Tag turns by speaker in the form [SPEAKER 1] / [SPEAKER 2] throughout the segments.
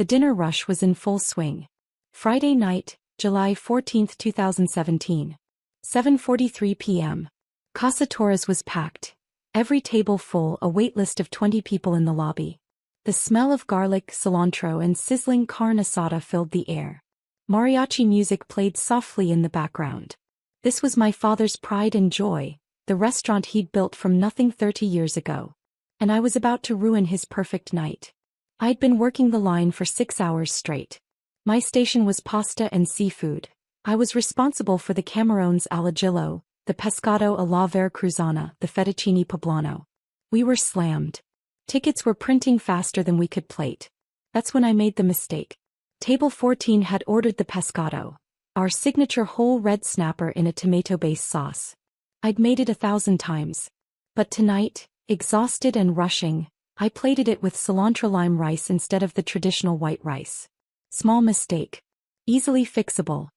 [SPEAKER 1] The dinner rush was in full swing. Friday night, July 14, 2017. 7:43 p.m. Casa Torres was packed. Every table full, a wait list of 20 people in the lobby. The smell of garlic, cilantro and sizzling carne asada filled the air. Mariachi music played softly in the background. This was my father's pride and joy, the restaurant he'd built from nothing 30 years ago. And I was about to ruin his perfect night. I'd been working the line for 6 hours straight. My station was pasta and seafood. I was responsible for the camarones alla gillo, the pescado alla veracruzana, the fettuccine poblano. We were slammed. Tickets were printing faster than we could plate. That's when I made the mistake. Table 14 had ordered the pescado, our signature whole red snapper in a tomato-based sauce. I'd made it 1,000 times. But tonight, exhausted and rushing, I plated it with cilantro lime rice instead of the traditional white rice. Small mistake. Easily fixable.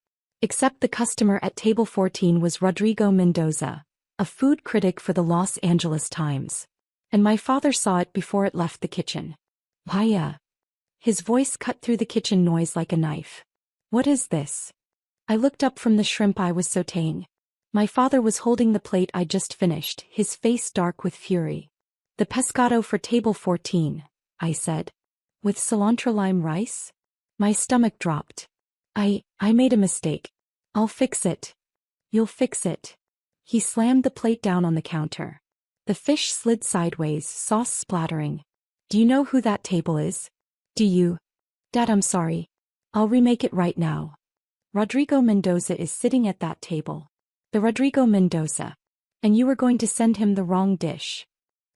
[SPEAKER 1] Except the customer at table 14 was Rodrigo Mendoza, a food critic for the Los Angeles Times. And my father saw it before it left the kitchen. Vaya. His voice cut through the kitchen noise like a knife. What is this? I looked up from the shrimp I was sautéing. My father was holding the plate I just finished, his face dark with fury. The pescado for table 14, I said. With cilantro lime rice? My stomach dropped. I made a mistake. I'll fix it. You'll fix it. He slammed the plate down on the counter. The fish slid sideways, sauce splattering. Do you know who that table is? Do you? Dad, I'm sorry. I'll remake it right now. Rodrigo Mendoza is sitting at that table. The Rodrigo Mendoza. And you were going to send him the wrong dish.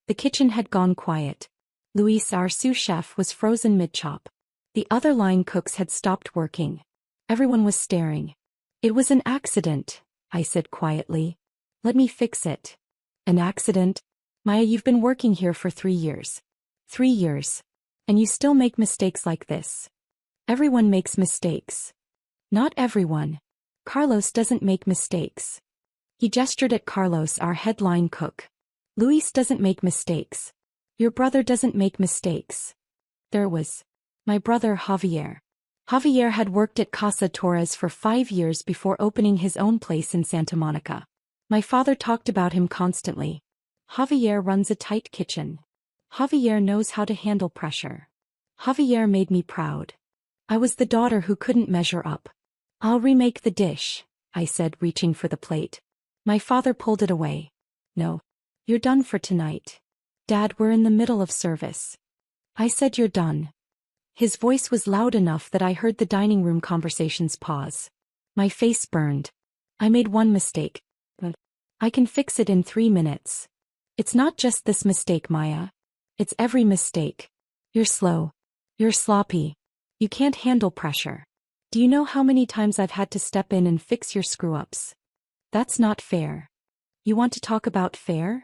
[SPEAKER 1] The kitchen had gone quiet. Luis, our sous chef, was frozen mid-chop. The other line cooks had stopped working. Everyone was staring. It was an accident, I said quietly. Let me fix it. An accident? Maya, you've been working here for 3 years. 3 years. And you still make mistakes like this. Everyone makes mistakes. Not everyone. Carlos doesn't make mistakes. He gestured at Carlos, our headline cook. Luis doesn't make mistakes. Your brother doesn't make mistakes. There was my brother Javier. Javier had worked at Casa Torres for 5 years before opening his own place in Santa Monica. My father talked about him constantly. Javier runs a tight kitchen. Javier knows how to handle pressure. Javier made me proud. I was the daughter who couldn't measure up. I'll remake the dish, I said, reaching for the plate. My father pulled it away. No. You're done for tonight. Dad, we're in the middle of service. I said you're done. His voice was loud enough that I heard the dining room conversations pause. My face burned. I made one mistake. I can fix it in 3 minutes. It's not just this mistake, Maya. It's every mistake. You're slow. You're sloppy. You can't handle pressure. Do you know how many times I've had to step in and fix your screw-ups? That's not fair. You want to talk about fair?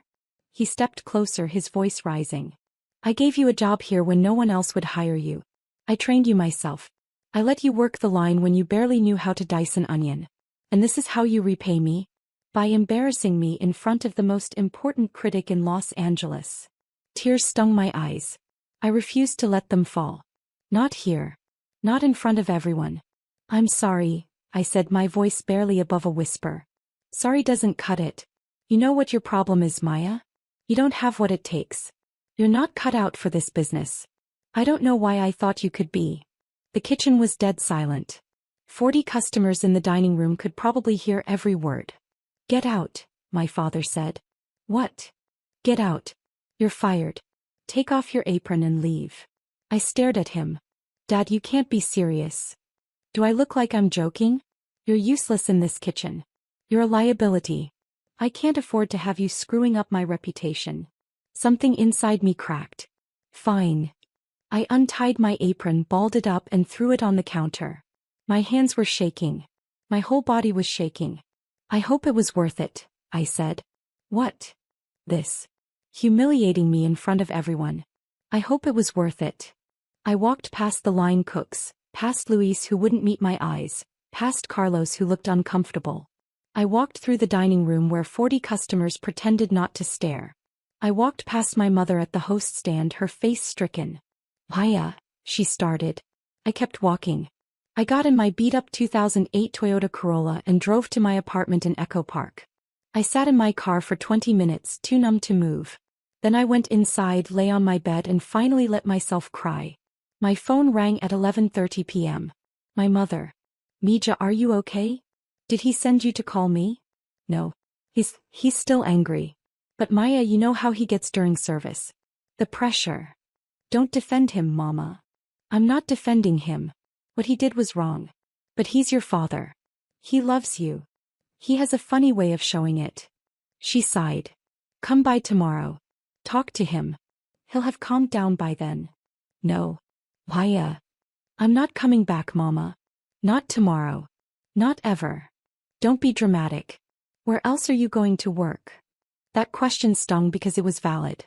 [SPEAKER 1] He stepped closer, his voice rising. I gave you a job here when no one else would hire you. I trained you myself. I let you work the line when you barely knew how to dice an onion. And this is how you repay me? By embarrassing me in front of the most important critic in Los Angeles. Tears stung my eyes. I refused to let them fall. Not here. Not in front of everyone. I'm sorry, I said, my voice barely above a whisper. Sorry doesn't cut it. You know what your problem is, Maya? You don't have what it takes. You're not cut out for this business. I don't know why I thought you could be. The kitchen was dead silent. 40 customers in the dining room could probably hear every word. Get out, my father said. What? Get out. You're fired. Take off your apron and leave. I stared at him. Dad, you can't be serious. Do I look like I'm joking? You're useless in this kitchen. You're a liability. I can't afford to have you screwing up my reputation. Something inside me cracked. Fine. I untied my apron, balled it up and threw it on the counter. My hands were shaking. My whole body was shaking. I hope it was worth it, I said. What? This. Humiliating me in front of everyone. I hope it was worth it. I walked past the line cooks, past Luis who wouldn't meet my eyes, past Carlos who looked uncomfortable. I walked through the dining room where 40 customers pretended not to stare. I walked past my mother at the host stand, her face stricken. Maya, she started. I kept walking. I got in my beat-up 2008 Toyota Corolla and drove to my apartment in Echo Park. I sat in my car for 20 minutes, too numb to move. Then I went inside, lay on my bed and finally let myself cry. My phone rang at 11:30 p.m. My mother. Mija, are you okay? Did he send you to call me? No. He's still angry. But Maya, you know how he gets during service. The pressure. Don't defend him, Mama. I'm not defending him. What he did was wrong. But he's your father. He loves you. He has a funny way of showing it. She sighed. Come by tomorrow. Talk to him. He'll have calmed down by then. No. Maya. I'm not coming back, Mama. Not tomorrow. Not ever. Don't be dramatic. Where else are you going to work? That question stung because it was valid.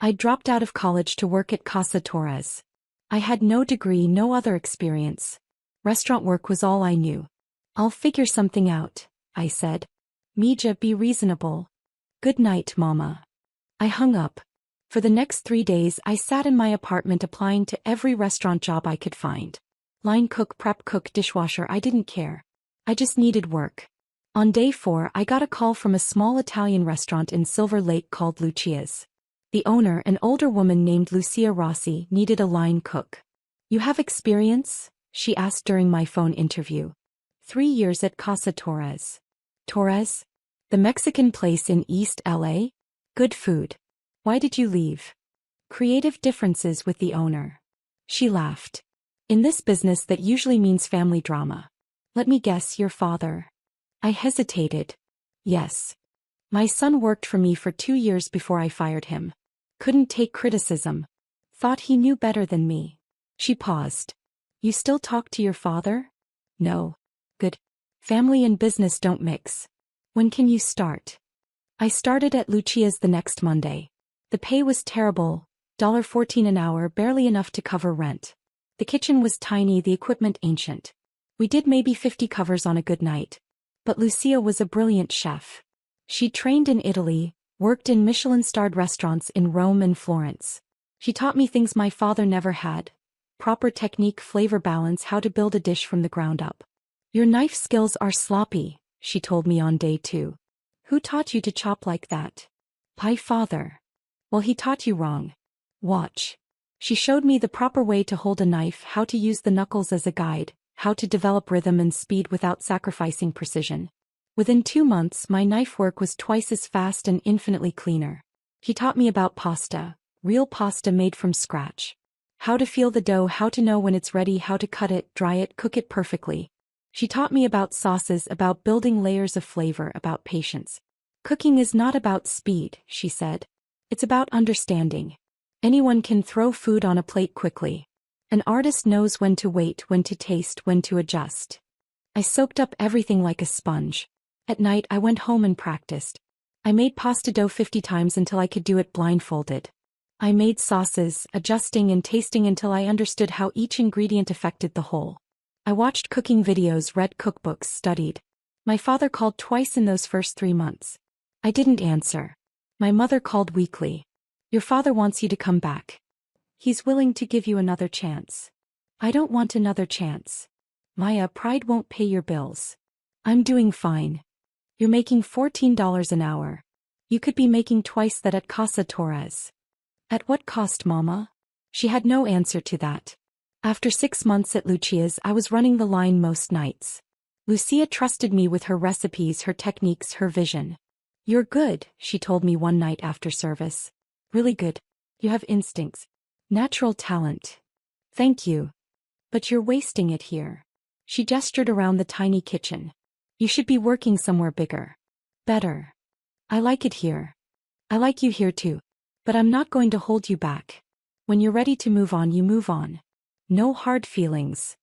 [SPEAKER 1] I dropped out of college to work at Casa Torres. I had no degree, no other experience. Restaurant work was all I knew. I'll figure something out, I said. Mija, be reasonable. Good night, Mama. I hung up. For the next 3 days I sat in my apartment applying to every restaurant job I could find. Line cook, prep cook, dishwasher, I didn't care. I just needed work. On day 4 I got a call from a small Italian restaurant in Silver Lake called Lucia's. The owner, an older woman named Lucia Rossi, needed a line cook. You have experience? She asked during my phone interview. 3 years at Casa Torres. Torres? The Mexican place in East LA? Good food. Why did you leave? Creative differences with the owner. She laughed. In this business that usually means family drama. Let me guess, your father. I hesitated. Yes. My son worked for me for 2 years before I fired him. Couldn't take criticism. Thought he knew better than me. She paused. You still talk to your father? No. Good. Family and business don't mix. When can you start? I started at Lucia's the next Monday. The pay was terrible, $14 an hour, barely enough to cover rent. The kitchen was tiny, the equipment ancient. We did maybe 50 covers on a good night. But Lucia was a brilliant chef. She trained in Italy, worked in Michelin-starred restaurants in Rome and Florence. She taught me things my father never had. Proper technique, flavor balance, how to build a dish from the ground up. Your knife skills are sloppy, she told me on day 2. Who taught you to chop like that? My father. Well, he taught you wrong. Watch. She showed me the proper way to hold a knife, how to use the knuckles as a guide, how to develop rhythm and speed without sacrificing precision. Within 2 months, my knife work was twice as fast and infinitely cleaner. She taught me about pasta, real pasta made from scratch. How to feel the dough, how to know when it's ready, how to cut it, dry it, cook it perfectly. She taught me about sauces, about building layers of flavor, about patience. Cooking is not about speed, she said. It's about understanding. Anyone can throw food on a plate quickly. An artist knows when to wait, when to taste, when to adjust. I soaked up everything like a sponge. At night I went home and practiced. I made pasta dough 50 times until I could do it blindfolded. I made sauces, adjusting and tasting until I understood how each ingredient affected the whole. I watched cooking videos, read cookbooks, studied. My father called twice in those first 3 months. I didn't answer. My mother called weekly. Your father wants you to come back. He's willing to give you another chance. I don't want another chance. Maya, pride won't pay your bills. I'm doing fine. You're making $14 an hour. You could be making twice that at Casa Torres. At what cost, Mama? She had no answer to that. After 6 months at Lucia's, I was running the line most nights. Lucia trusted me with her recipes, her techniques, her vision. You're good, she told me one night after service. Really good. You have instincts. Natural talent. Thank you. But you're wasting it here. She gestured around the tiny kitchen. You should be working somewhere bigger. Better. I like it here. I like you here too. But I'm not going to hold you back. When you're ready to move on, you move on. No hard feelings.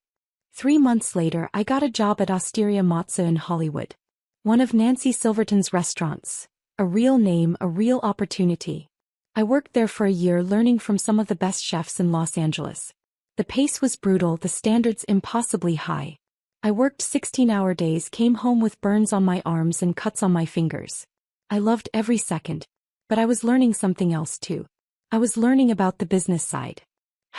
[SPEAKER 1] 3 months later, I got a job at Osteria Mozza in Hollywood. One of Nancy Silverton's restaurants. A real name, a real opportunity. I worked there for a year learning from some of the best chefs in Los Angeles. The pace was brutal, the standards impossibly high. I worked 16-hour days, came home with burns on my arms and cuts on my fingers. I loved every second. But I was learning something else too. I was learning about the business side.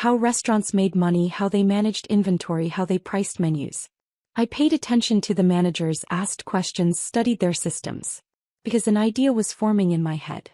[SPEAKER 1] How restaurants made money, how they managed inventory, how they priced menus. I paid attention to the managers, asked questions, studied their systems. Because an idea was forming in my head.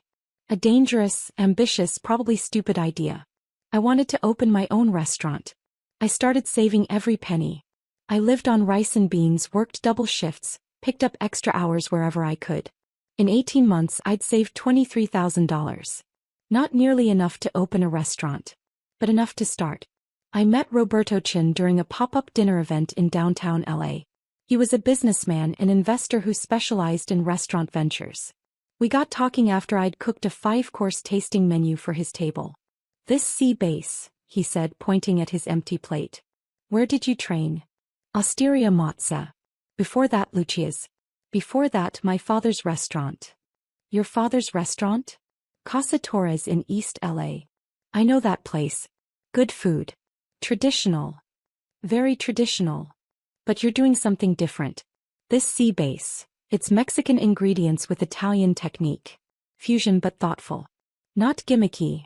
[SPEAKER 1] A dangerous, ambitious, probably stupid idea. I wanted to open my own restaurant. I started saving every penny. I lived on rice and beans, worked double shifts, picked up extra hours wherever I could. In 18 months I'd saved $23,000. Not nearly enough to open a restaurant, but enough to start. I met Roberto Chin during a pop-up dinner event in downtown LA. He was a businessman and investor who specialized in restaurant ventures. We got talking after I'd cooked a 5-course tasting menu for his table. "This sea base," he said, pointing at his empty plate. "Where did you train?" "Osteria Mozza. Before that, Lucia's. Before that, my father's restaurant." "Your father's restaurant?" "Casa Torres in East LA. I know that place. Good food. Traditional. Very traditional. But you're doing something different. This sea base, it's Mexican ingredients with Italian technique. Fusion but thoughtful. Not gimmicky."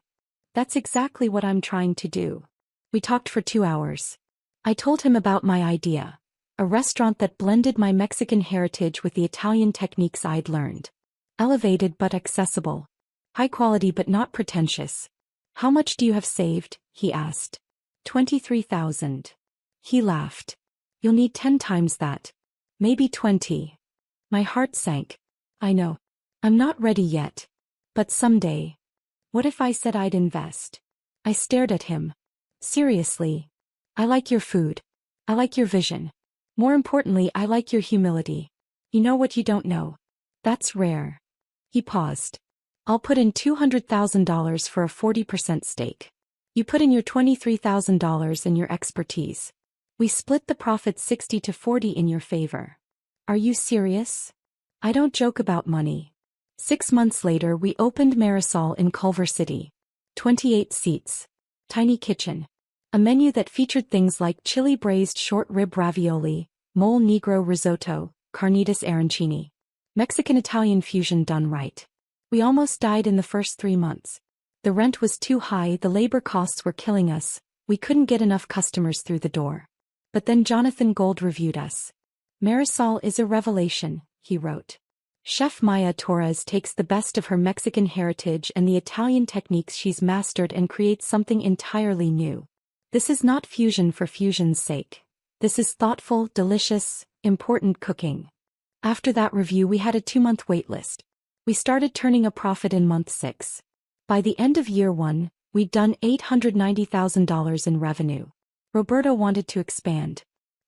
[SPEAKER 1] "That's exactly what I'm trying to do." We talked for 2 hours. I told him about my idea. A restaurant that blended my Mexican heritage with the Italian techniques I'd learned. Elevated but accessible. High quality but not pretentious. "How much do you have saved?" he asked. $23,000. He laughed. "You'll need 10 times that. Maybe 20. My heart sank. "I know. I'm not ready yet. But someday." "What if I said I'd invest?" I stared at him. "Seriously. I like your food. I like your vision. More importantly, I like your humility. You know what you don't know. That's rare." He paused. "I'll put in $200,000 for a 40% stake. You put in your $23,000 and your expertise. We split the profits 60 to 40 in your favor." "Are you serious?" "I don't joke about money." 6 months later we opened Marisol in Culver City. 28 seats. Tiny kitchen. A menu that featured things like chili braised short rib ravioli, mole negro risotto, carnitas arancini. Mexican-Italian fusion done right. We almost died in the first 3 months. The rent was too high, the labor costs were killing us, we couldn't get enough customers through the door. But then Jonathan Gold reviewed us. "Marisol is a revelation," he wrote. "Chef Maya Torres takes the best of her Mexican heritage and the Italian techniques she's mastered and creates something entirely new. This is not fusion for fusion's sake. This is thoughtful, delicious, important cooking." After that review we had a 2-month waitlist. We started turning a profit in month 6. By the end of year 1, we'd done $890,000 in revenue. Roberto wanted to expand.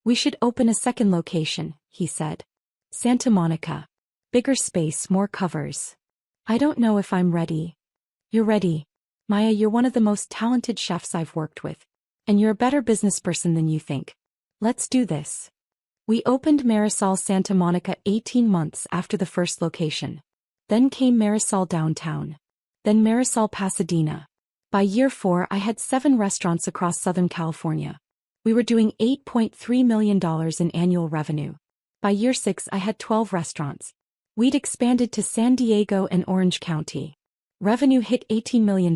[SPEAKER 1] "We should open a second location," he said. "Santa Monica. Bigger space, more covers." "I don't know if I'm ready." "You're ready. Maya, you're one of the most talented chefs I've worked with. And you're a better businessperson than you think. Let's do this." We opened Marisol Santa Monica 18 months after the first location. Then came Marisol Downtown. Then Marisol Pasadena. By year 4 I had 7 restaurants across Southern California. We were doing $8.3 million in annual revenue. By year 6 I had 12 restaurants. We'd expanded to San Diego and Orange County. Revenue hit $18 million.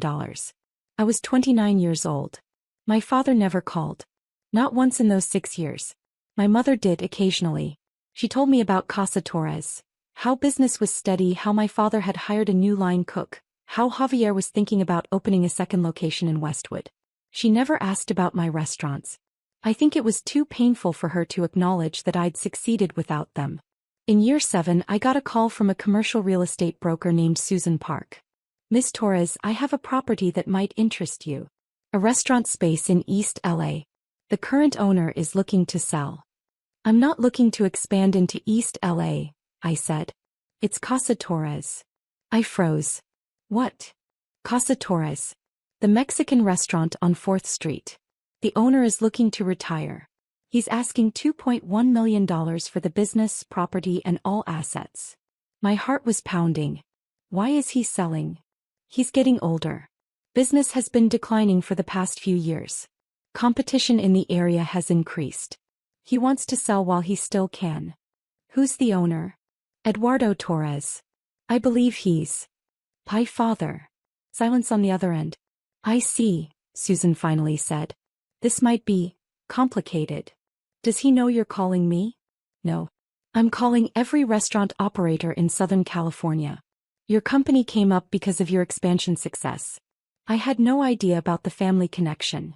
[SPEAKER 1] I was 29 years old. My father never called. Not once in those 6 years. My mother did occasionally. She told me about Casa Torres. How business was steady, how my father had hired a new line cook, how Javier was thinking about opening a second location in Westwood. She never asked about my restaurants. I think it was too painful for her to acknowledge that I'd succeeded without them. In year 7 I got a call from a commercial real estate broker named Susan Park. "Miss Torres, I have a property that might interest you. A restaurant space in East LA. The current owner is looking to sell." "I'm not looking to expand into East LA, I said. "It's Casa Torres." I froze. "What?" "Casa Torres. The Mexican restaurant on 4th Street. The owner is looking to retire. He's asking $2.1 million for the business, property, and all assets." My heart was pounding. Why is he selling? He's getting older. Business has been declining for the past few years. Competition in the area has increased. He wants to sell while he still can. "Who's the owner?" "Eduardo Torres. I believe he's my father." Silence on the other end. "I see. Susan finally said. This might be complicated. Does he know you're calling me? No. I'm calling every restaurant operator in Southern California. Your company came up because of your expansion success. I had no idea about the family connection.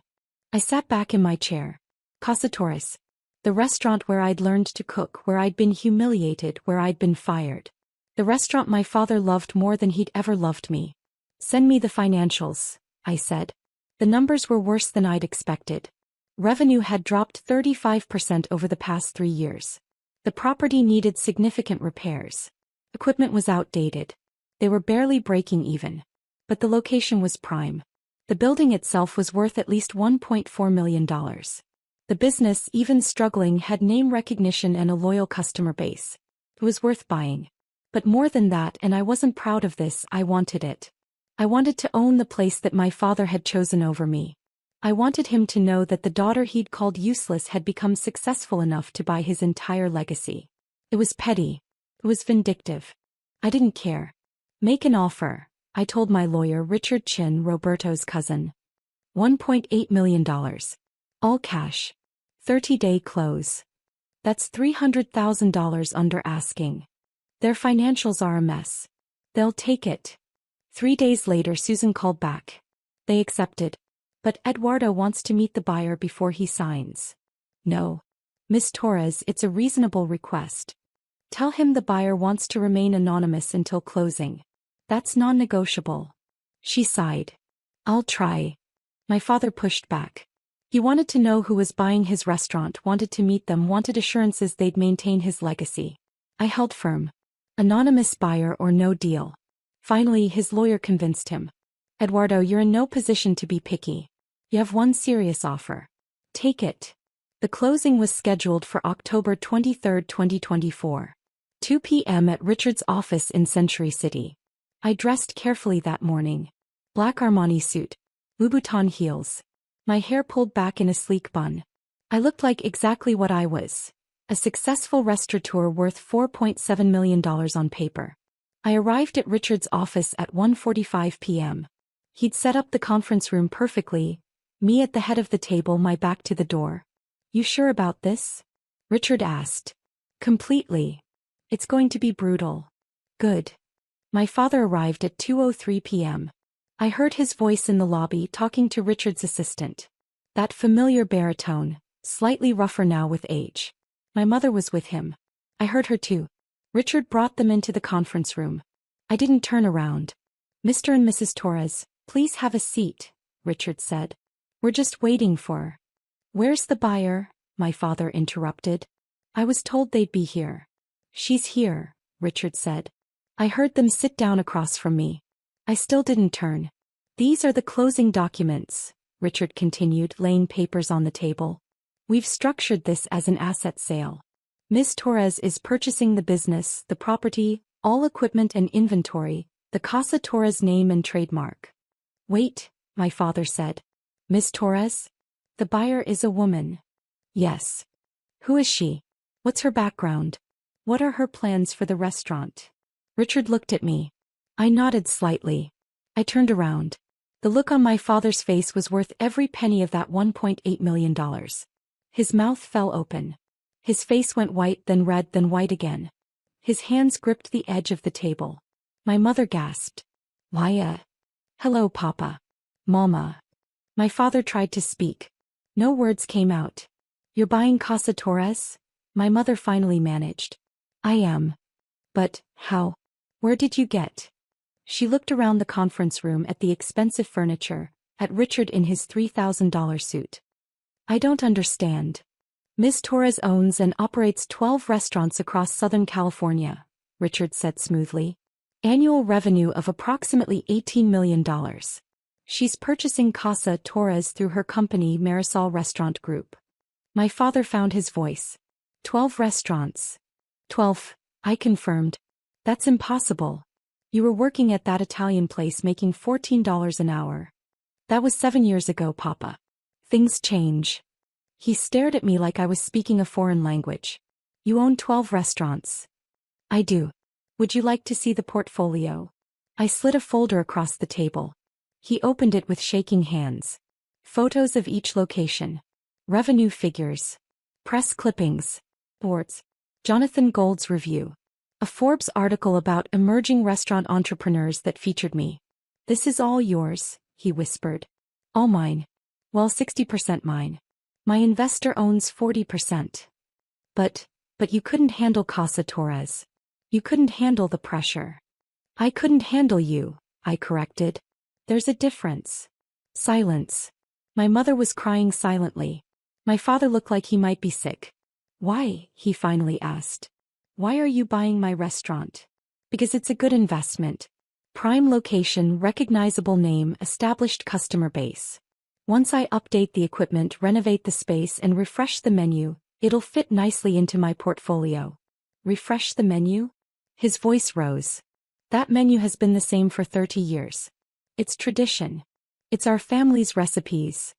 [SPEAKER 1] I sat back in my chair. Casa Torres. The restaurant where I'd learned to cook, where I'd been humiliated, where I'd been fired. The restaurant my father loved more than he'd ever loved me. Send me the financials, I said. The numbers were worse than I'd expected. Revenue had dropped 35% over the past 3 years. The property needed significant repairs. Equipment was outdated. They were barely breaking even. But the location was prime. The building itself was worth at least $1.4 million. The business, even struggling, had name recognition and a loyal customer base. It was worth buying. But more than that, and I wasn't proud of this, I wanted it. I wanted to own the place that my father had chosen over me. I wanted him to know that the daughter he'd called useless had become successful enough to buy his entire legacy. It was petty. It was vindictive. I didn't care. Make an offer, I told my lawyer Richard Chin, Roberto's cousin. $1.8 million. All cash. 30-day close. That's $300,000 under asking. Their financials are a mess. They'll take it. 3 days later Susan called back. They accepted. But Eduardo wants to meet the buyer before he signs. No. Miss Torres, it's a reasonable request. Tell him the buyer wants to remain anonymous until closing. That's non-negotiable. She sighed. I'll try. My father pushed back. He wanted to know who was buying his restaurant, wanted to meet them, wanted assurances they'd maintain his legacy. I held firm. Anonymous buyer or no deal. Finally, his lawyer convinced him. Eduardo, you're in no position to be picky. You have one serious offer. Take it. The closing was scheduled for October 23, 2024. 2 p.m. at Richard's office in Century City. I dressed carefully that morning. Black Armani suit. Louboutin heels. My hair pulled back in a sleek bun. I looked like exactly what I was. A successful restaurateur worth $4.7 million on paper. I arrived at Richard's office at 1:45 p.m. He'd set up the conference room perfectly, me at the head of the table, my back to the door. You sure about this? Richard asked. Completely. It's going to be brutal. Good. My father arrived at 2:03 p.m. I heard his voice in the lobby talking to Richard's assistant. That familiar baritone, slightly rougher now with age. My mother was with him. I heard her too. Richard brought them into the conference room. I didn't turn around. Mr. and Mrs. Torres, please have a seat, Richard said. We're just waiting for. Where's the buyer? My father interrupted. I was told they'd be here. She's here, Richard said. I heard them sit down across from me. I still didn't turn. These are the closing documents, Richard continued, laying papers on the table. We've structured this as an asset sale. Ms. Torres is purchasing the business, the property, all equipment and inventory, the Casa Torres name and trademark. Wait, my father said. Ms. Torres? The buyer is a woman. Yes. Who is she? What's her background? What are her plans for the restaurant? Richard looked at me. I nodded slightly. I turned around. The look on my father's face was worth every penny of that $1.8 million. His mouth fell open. His face went white, then red, then white again. His hands gripped the edge of the table. My mother gasped. Why, hello, Papa. Mama. My father tried to speak. No words came out. You're buying Casa Torres? My mother finally managed. I am. But, how? Where did you get? She looked around the conference room at the expensive furniture, at Richard in his $3,000 suit. I don't understand. Ms. Torres owns and operates 12 restaurants across Southern California, Richard said smoothly. Annual revenue of approximately $18 million. She's purchasing Casa Torres through her company Marisol Restaurant Group. My father found his voice. 12 restaurants. 12, I confirmed. That's impossible. You were working at that Italian place making $14 an hour. That was 7 years ago, Papa. Things change. He stared at me like I was speaking a foreign language. You own 12 restaurants. I do. Would you like to see the portfolio? I slid a folder across the table. He opened it with shaking hands. Photos of each location. Revenue figures. Press clippings. Boards. Jonathan Gold's review. A Forbes article about emerging restaurant entrepreneurs that featured me. "This is all yours," he whispered. "All mine. Well, 60% mine. My investor owns 40%. But you couldn't handle Casa Torres. You couldn't handle the pressure." "I couldn't handle you," I corrected. "There's a difference." Silence. My mother was crying silently. My father looked like he might be sick. "Why?" he finally asked. "Why are you buying my restaurant?" "Because it's a good investment. Prime location, recognizable name, established customer base. Once I update the equipment, renovate the space, and refresh the menu, it'll fit nicely into my portfolio." "Refresh the menu?" His voice rose. "That menu has been the same for 30 years. It's tradition. It's our family's recipes.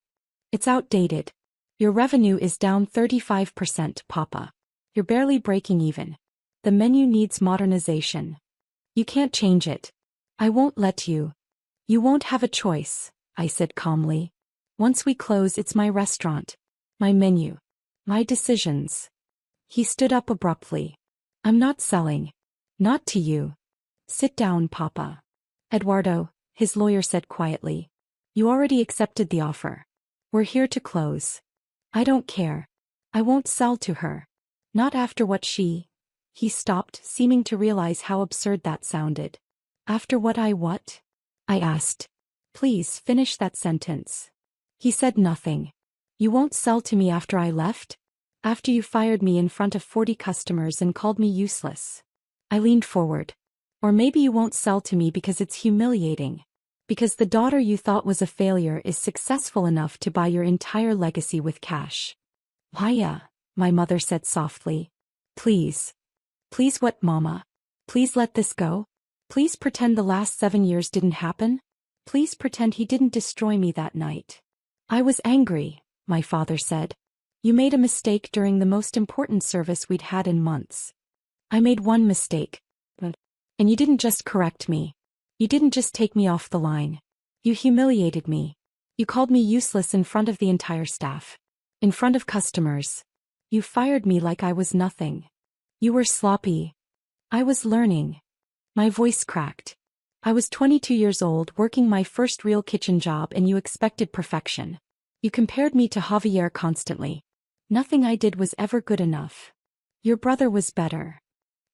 [SPEAKER 1] It's outdated. Your revenue is down 35%, Papa. You're barely breaking even. The menu needs modernization. You can't change it. I won't let you. You won't have a choice," I said calmly. "Once we close, it's my restaurant. My menu. My decisions." He stood up abruptly. "I'm not selling. Not to you." "Sit down, Papa." "Eduardo," his lawyer said quietly. "You already accepted the offer. We're here to close." "I don't care. I won't sell to her. Not after what she—" He stopped, seeming to realize how absurd that sounded. "After what what?" I asked. "Please finish that sentence." He said nothing. "You won't sell to me after I left? After you fired me in front of 40 customers and called me useless?" I leaned forward. "Or maybe you won't sell to me because it's humiliating. Because the daughter you thought was a failure is successful enough to buy your entire legacy with cash." "Maya," my mother said softly. "Please." "Please what, Mama? Please let this go? Please pretend the last 7 years didn't happen? Please pretend he didn't destroy me that night." "I was angry," my father said. "You made a mistake during the most important service we'd had in months." "I made one mistake. And you didn't just correct me. You didn't just take me off the line. You humiliated me. You called me useless in front of the entire staff. In front of customers. You fired me like I was nothing. You were sloppy. I was learning." My voice cracked. "I was 22 years old, working my first real kitchen job, and you expected perfection. You compared me to Javier constantly. Nothing I did was ever good enough. Your brother was better.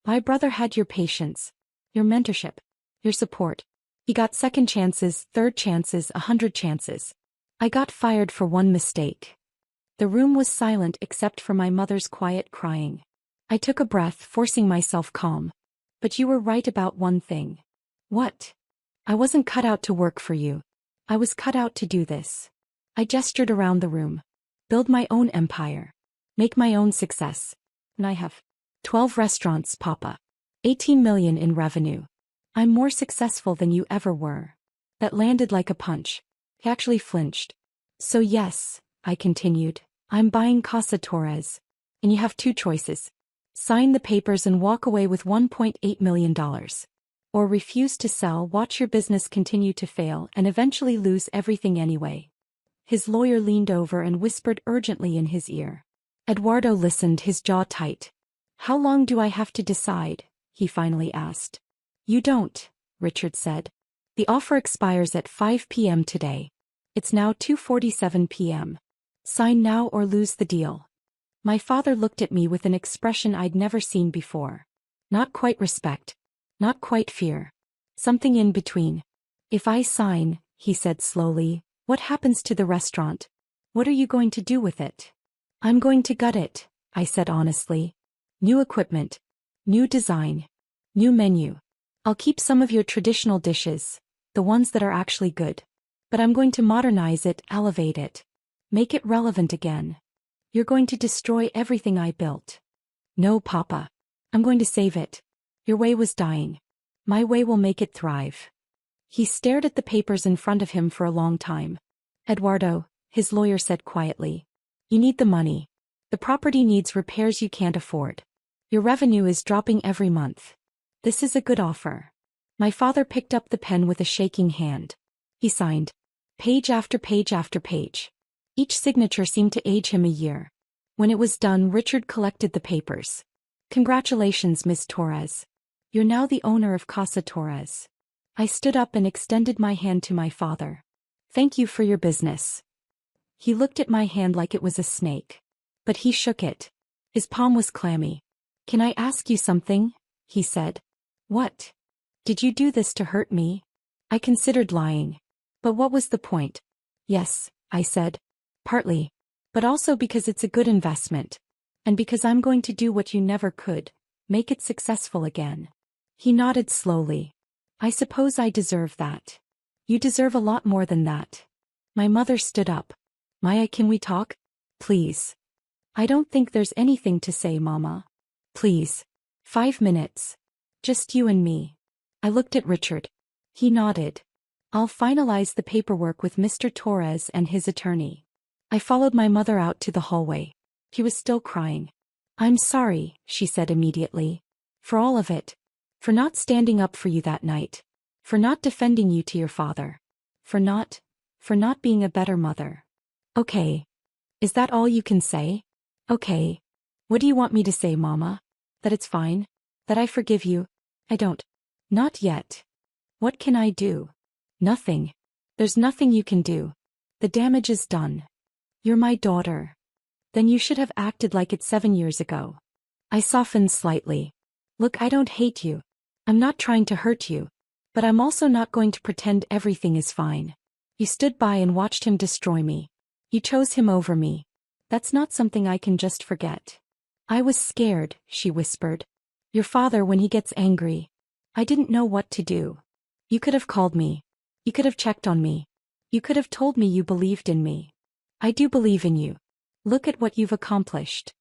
[SPEAKER 1] My brother had your patience, your mentorship, your support. He got second chances, third chances, 100 chances. I got fired for one mistake." The room was silent except for my mother's quiet crying. I took a breath, forcing myself calm. "But you were right about one thing." "What?" "I wasn't cut out to work for you. I was cut out to do this." I gestured around the room. "Build my own empire. Make my own success. And I have 12 restaurants, Papa. 18 million in revenue. I'm more successful than you ever were." That landed like a punch. He actually flinched. "So yes," I continued, "I'm buying Casa Torres. And you have two choices. Sign the papers and walk away with $1.8 million. Or refuse to sell, watch your business continue to fail, and eventually lose everything anyway." His lawyer leaned over and whispered urgently in his ear. Eduardo listened, his jaw tight. "How long do I have to decide?" he finally asked. "You don't," Richard said. "The offer expires at 5 p.m. today. It's now 2:47 p.m. Sign now or lose the deal." My father looked at me with an expression I'd never seen before. Not quite respect. Not quite fear. Something in between. "If I sign," he said slowly, "what happens to the restaurant? What are you going to do with it?" "I'm going to gut it," I said honestly. "New equipment. New design. New menu. I'll keep some of your traditional dishes, the ones that are actually good. But I'm going to modernize it, elevate it. Make it relevant again." "You're going to destroy everything I built." "No, Papa. I'm going to save it. Your way was dying. My way will make it thrive." He stared at the papers in front of him for a long time. "Eduardo," his lawyer said quietly, "you need the money. The property needs repairs you can't afford. Your revenue is dropping every month. This is a good offer." My father picked up the pen with a shaking hand. He signed. Page after page after page. Each signature seemed to age him a year. When it was done, Richard collected the papers. Congratulations, Miss Torres. You're now the owner of Casa Torres. I stood up and extended my hand to my father. Thank you for your business. He looked at my hand like it was a snake. But he shook it. His palm was clammy. Can I ask you something? He said. What? Did you do this to hurt me? I considered lying. But what was the point? Yes, I said. Partly. But also because it's a good investment. And because I'm going to do what you never could, make it successful again. He nodded slowly. I suppose I deserve that. You deserve a lot more than that. My mother stood up. Maya, can we talk? Please. I don't think there's anything to say, Mama. Please. 5 minutes. Just you and me. I looked at Richard. He nodded. I'll finalize the paperwork with Mr. Torres and his attorney. I followed my mother out to the hallway. He was still crying. I'm sorry, she said immediately. For all of it. For not standing up for you that night. For not defending you to your father. For not being a better mother. Okay. Is that all you can say? Okay. What do you want me to say, Mama? That it's fine? That I forgive you? I don't. Not yet. What can I do? Nothing. There's nothing you can do. The damage is done. You're my daughter. Then you should have acted like it 7 years ago. I softened slightly. Look, I don't hate you. I'm not trying to hurt you. But I'm also not going to pretend everything is fine. You stood by and watched him destroy me. You chose him over me. That's not something I can just forget. I was scared, she whispered. Your father, when he gets angry. I didn't know what to do. You could have called me. You could have checked on me. You could have told me you believed in me. I do believe in you. Look at what you've accomplished.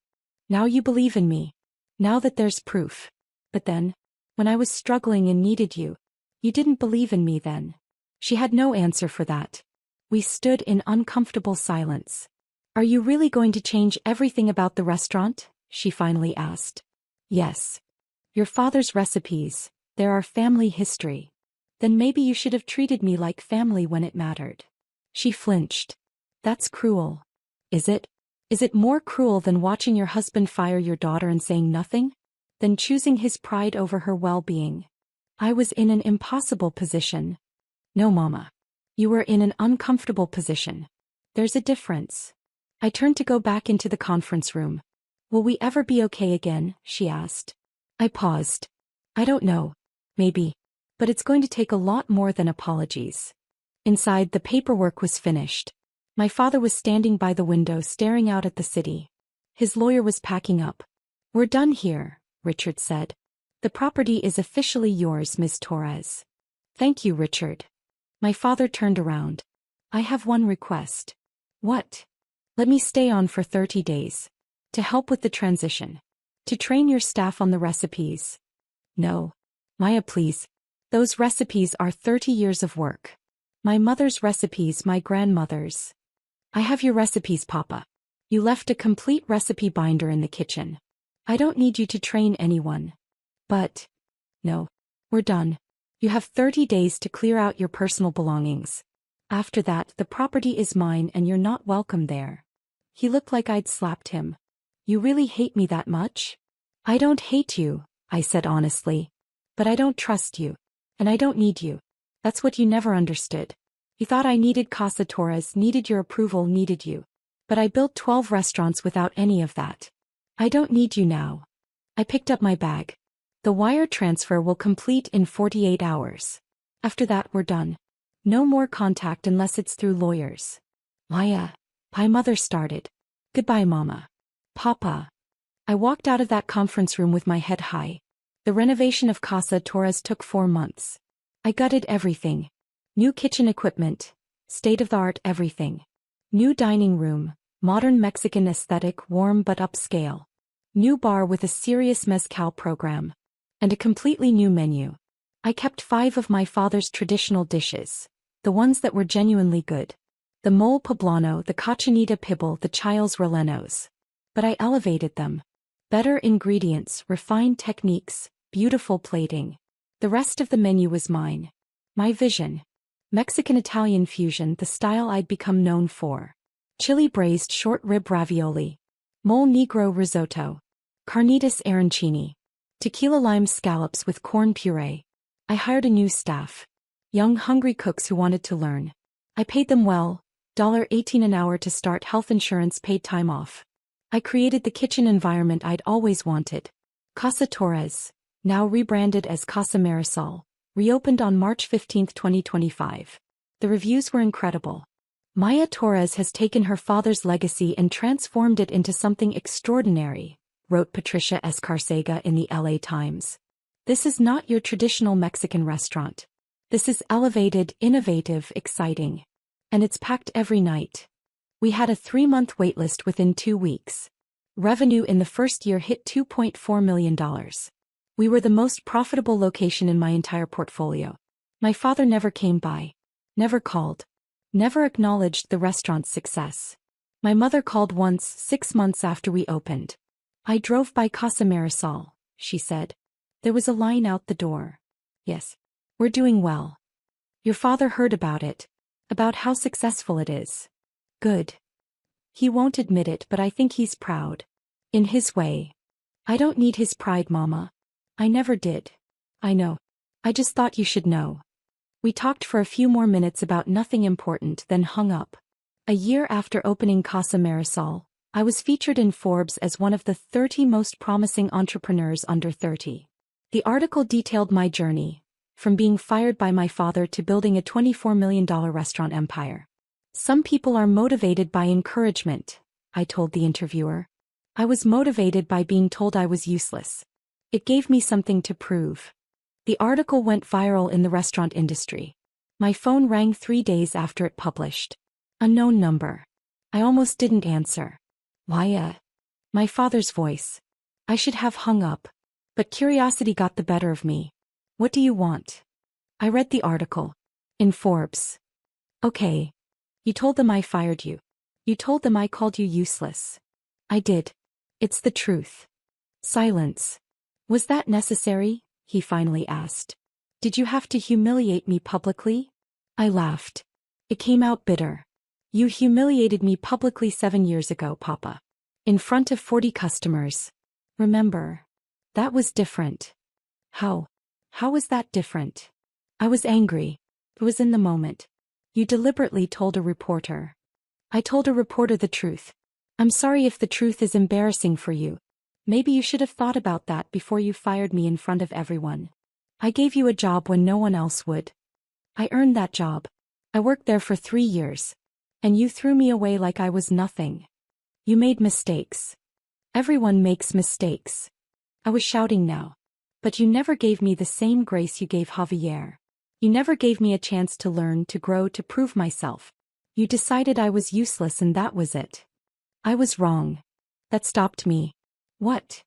[SPEAKER 1] Now you believe in me. Now that there's proof. But then, when I was struggling and needed you, you didn't believe in me then. She had no answer for that. We stood in uncomfortable silence. Are you really going to change everything about the restaurant? She finally asked. Yes. Your father's recipes, they're our family history. Then maybe you should have treated me like family when it mattered. She flinched. That's cruel. Is it? Is it more cruel than watching your husband fire your daughter and saying nothing? Than choosing his pride over her well-being? I was in an impossible position. No, Mama. You were in an uncomfortable position. There's a difference. I turned to go back into the conference room. Will we ever be okay again? She asked. I paused. I don't know. Maybe. But it's going to take a lot more than apologies. Inside, the paperwork was finished. My father was standing by the window staring out at the city. His lawyer was packing up. We're done here, Richard said. The property is officially yours, Miss Torres. Thank you, Richard. My father turned around. I have one request. What? Let me stay on for 30 days. To help with the transition. To train your staff on the recipes. No. Maya, please. Those recipes are 30 years of work. My mother's recipes, my grandmother's. I have your recipes, Papa. You left a complete recipe binder in the kitchen. I don't need you to train anyone. But. No. We're done. You have 30 days to clear out your personal belongings. After that, the property is mine and you're not welcome there. He looked like I'd slapped him. You really hate me that much? I don't hate you, I said honestly. But I don't trust you. And I don't need you. That's what you never understood. You thought I needed Casa Torres, needed your approval, needed you. But I built 12 restaurants without any of that. I don't need you now. I picked up my bag. The wire transfer will complete in 48 hours. After that, we're done. No more contact unless it's through lawyers. Maya. My mother started. Goodbye, Mama. Papa. I walked out of that conference room with my head high. The renovation of Casa Torres took 4 months. I gutted everything. New kitchen equipment. State-of-the-art everything. New dining room. Modern Mexican aesthetic, warm but upscale. New bar with a serious mezcal program. And a completely new menu. I kept 5 of my father's traditional dishes. The ones that were genuinely good. The mole poblano, the cochinita pibil, the chiles rellenos. But I elevated them. Better ingredients, refined techniques, beautiful plating. The rest of the menu was mine. My vision. Mexican-Italian fusion, the style I'd become known for. Chili braised short rib ravioli. Mole negro risotto. Carnitas arancini. Tequila lime scallops with corn puree. I hired a new staff. Young, hungry cooks who wanted to learn. I paid them well, $18 an hour to start, health insurance, paid time off. I created the kitchen environment I'd always wanted. Casa Torres, now rebranded as Casa Marisol, reopened on March 15, 2025. The reviews were incredible. Maya Torres has taken her father's legacy and transformed it into something extraordinary, wrote Patricia Escarcega in the LA Times. This is not your traditional Mexican restaurant. This is elevated, innovative, exciting. And it's packed every night. We had a 3-month waitlist within 2 weeks. Revenue in the first year hit $2.4 million. We were the most profitable location in my entire portfolio. My father never came by. Never called. Never acknowledged the restaurant's success. My mother called once, 6 months after we opened. I drove by Casa Marisol, she said. There was a line out the door. Yes. We're doing well. Your father heard about it. About how successful it is. Good. He won't admit it, but I think he's proud. In his way. I don't need his pride, Mama. I never did. I know. I just thought you should know. We talked for a few more minutes about nothing important, then hung up. A year after opening Casa Marisol, I was featured in Forbes as one of the 30 most promising entrepreneurs under 30. The article detailed my journey, from being fired by my father to building a $24 million restaurant empire. Some people are motivated by encouragement, I told the interviewer. I was motivated by being told I was useless. It gave me something to prove. The article went viral in the restaurant industry. My phone rang 3 days after it published. Unknown number. I almost didn't answer. Why? My father's voice. I should have hung up. But curiosity got the better of me. What do you want? I read the article. In Forbes. Okay. You told them I fired you. You told them I called you useless. I did. It's the truth. Silence. Was that necessary? He finally asked. Did you have to humiliate me publicly? I laughed. It came out bitter. You humiliated me publicly 7 years ago, Papa. In front of 40 customers. Remember? That was different. How? How was that different? I was angry. It was in the moment. You deliberately told a reporter. I told a reporter the truth. I'm sorry if the truth is embarrassing for you. Maybe you should have thought about that before you fired me in front of everyone. I gave you a job when no one else would. I earned that job. I worked there for 3 years. And you threw me away like I was nothing. You made mistakes. Everyone makes mistakes. I was shouting now. But you never gave me the same grace you gave Javier. You never gave me a chance to learn, to grow, to prove myself. You decided I was useless and that was it. I was wrong. That stopped me. What?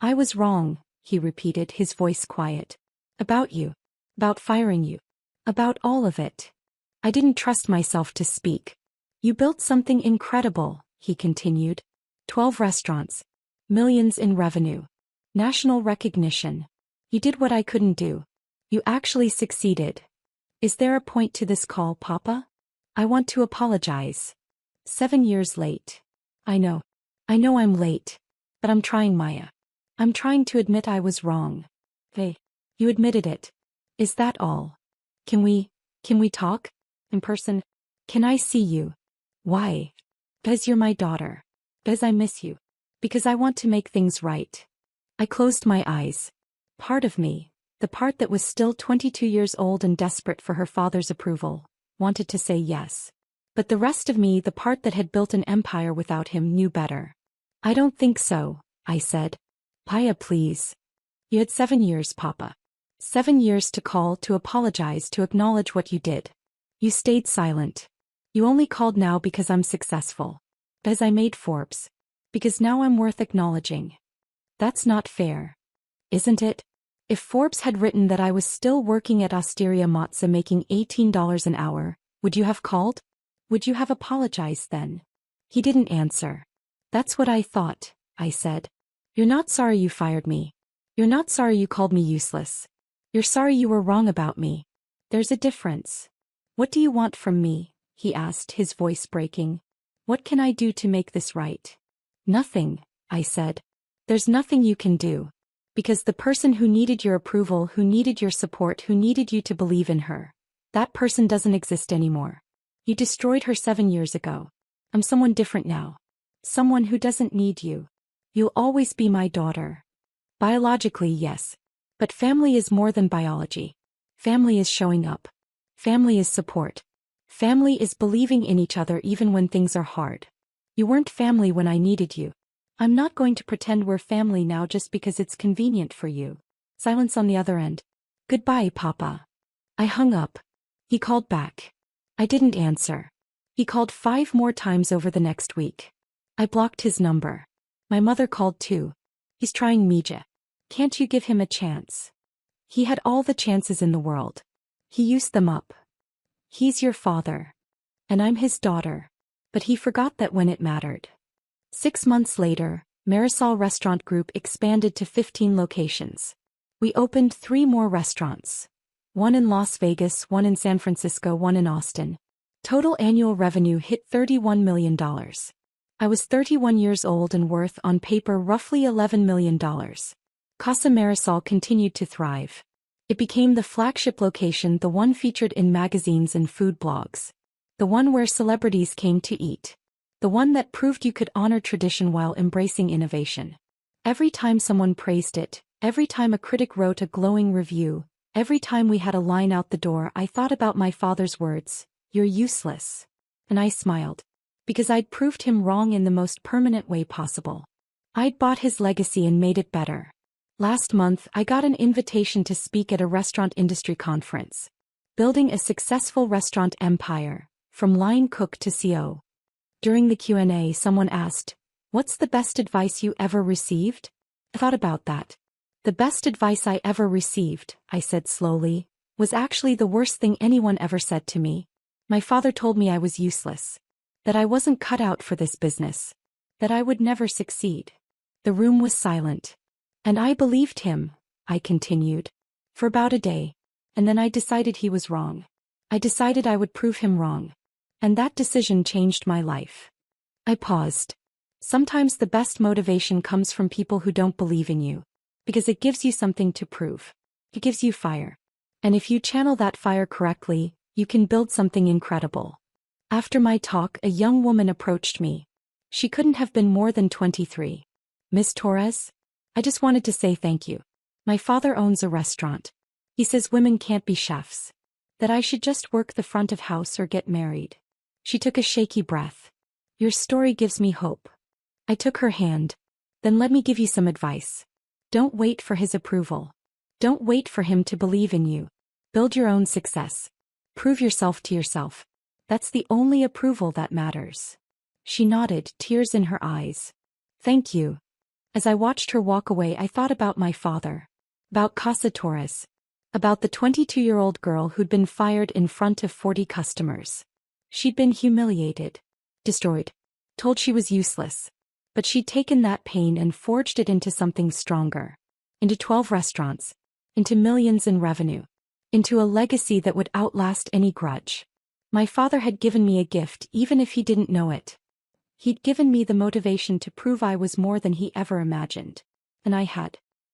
[SPEAKER 1] I was wrong, he repeated, his voice quiet. About you. About firing you. About all of it. I didn't trust myself to speak. You built something incredible, he continued. 12 restaurants. Millions in revenue. National recognition. You did what I couldn't do. You actually succeeded. Is there a point to this call, Papa? I want to apologize. 7 years late. I know. I know I'm late. But I'm trying, Maya. I'm trying to admit I was wrong. Hey, you admitted it. Is that all? Can we talk? In person? Can I see you? Why? Because you're my daughter. Because I miss you. Because I want to make things right. I closed my eyes. Part of me, the part that was still 22 years old and desperate for her father's approval, wanted to say yes. But the rest of me, the part that had built an empire without him, knew better. I don't think so, I said. Paya, please. You had 7 years, Papa. 7 years to call, to apologize, to acknowledge what you did. You stayed silent. You only called now because I'm successful. Because I made Forbes. Because now I'm worth acknowledging. That's not fair. Isn't it? If Forbes had written that I was still working at Osteria Mozza making $18 an hour, would you have called? Would you have apologized then? He didn't answer. That's what I thought, I said. You're not sorry you fired me. You're not sorry you called me useless. You're sorry you were wrong about me. There's a difference. "What do you want from me?" he asked, his voice breaking. "What can I do to make this right?" "Nothing," I said. "There's nothing you can do. Because the person who needed your approval, who needed your support, who needed you to believe in her, that person doesn't exist anymore. You destroyed her 7 years ago. I'm someone different now. Someone who doesn't need you. You'll always be my daughter." Biologically, yes. But family is more than biology. Family is showing up. Family is support. Family is believing in each other even when things are hard. You weren't family when I needed you. I'm not going to pretend we're family now just because it's convenient for you. Silence on the other end. "Goodbye, Papa." I hung up. He called back. I didn't answer. He called 5 more times over the next week. I blocked his number. My mother called too. "He's trying Mija. Can't you give him a chance?" He had all the chances in the world. He used them up. He's your father. And I'm his daughter. But he forgot that when it mattered. 6 months later, Marisol Restaurant Group expanded to 15 locations. We opened 3 more restaurants. 1 in Las Vegas, 1 in San Francisco, 1 in Austin. Total annual revenue hit $31 million. I was 31 years old and worth on paper roughly $11 million. Casa Marisol continued to thrive. It became the flagship location, the one featured in magazines and food blogs. The one where celebrities came to eat. The one that proved you could honor tradition while embracing innovation. Every time someone praised it, every time a critic wrote a glowing review, every time we had a line out the door, I thought about my father's words, "You're useless." And I smiled. Because I'd proved him wrong in the most permanent way possible. I'd bought his legacy and made it better. Last month, I got an invitation to speak at a restaurant industry conference. Building a successful restaurant empire, from line cook to CO. During the Q&A, someone asked, "What's the best advice you ever received?" I thought about that. "The best advice I ever received," I said slowly, "was actually the worst thing anyone ever said to me. My father told me I was useless. That I wasn't cut out for this business. That I would never succeed." The room was silent. "And I believed him," I continued. "For about a day. And then I decided he was wrong. I decided I would prove him wrong. And that decision changed my life." I paused. Sometimes the best motivation comes from people who don't believe in you. Because it gives you something to prove. It gives you fire. And if you channel that fire correctly, you can build something incredible. After my talk, a young woman approached me. She couldn't have been more than 23. "Miss Torres? I just wanted to say thank you. My father owns a restaurant. He says women can't be chefs. That I should just work the front of house or get married." She took a shaky breath. "Your story gives me hope." I took her hand. "Then let me give you some advice. Don't wait for his approval. Don't wait for him to believe in you. Build your own success. Prove yourself to yourself. That's the only approval that matters." She nodded, tears in her eyes. "Thank you." As I watched her walk away, I thought about my father. About Casa Torres. About the 22-year-old girl who'd been fired in front of 40 customers. She'd been humiliated. Destroyed. Told she was useless. But she'd taken that pain and forged it into something stronger. Into 12 restaurants. Into millions in revenue. Into a legacy that would outlast any grudge. My father had given me a gift even if he didn't know it. He'd given me the motivation to prove I was more than he ever imagined. And I had